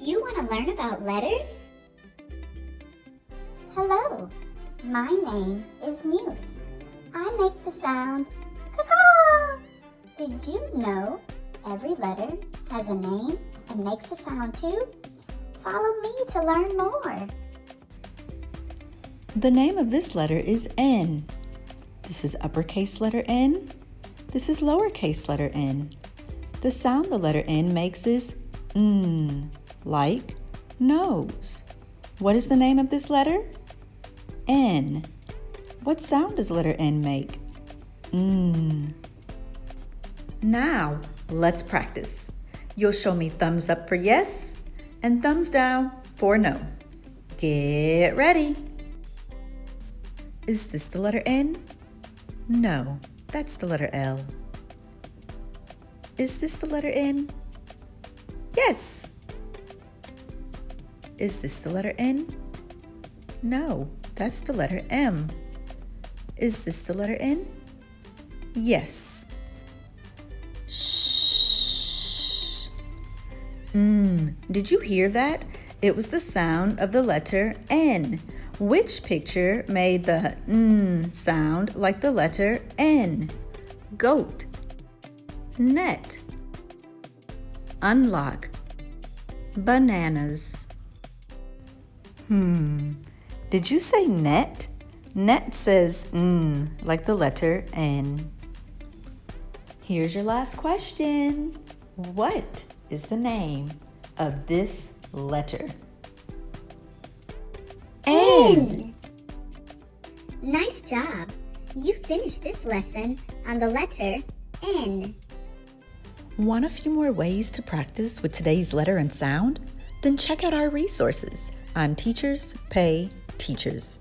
you want to learn about letters? Hello, my name is Muse. I make the sound caw. Did you know every letter has a name and makes a sound too? Follow me to learn more. The name of this letter is N. This is uppercase letter N. This is lowercase letter n. The sound the letter N makes is N, like nose. What is the name of this letter? N. What sound does letter N make? N. Now, let's practice. You'll show me thumbs up for yes and thumbs down for no. Get ready. Is this the letter N? No, that's the letter L. Is this the letter N? Yes. Is this the letter N? No, that's the letter M. Is this the letter N? Yes. Shh. Did you hear that? It was the sound of the letter N. Which picture made the N sound like the letter N? Goat, net, unlock, bananas. Did you say net? Net says N like the letter N. Here's your last question. What is the name of this letter? N. Nice job. You finished this lesson on the letter N. Want a few more ways to practice with today's letter and sound? Then check out our resources on Teachers Pay Teachers.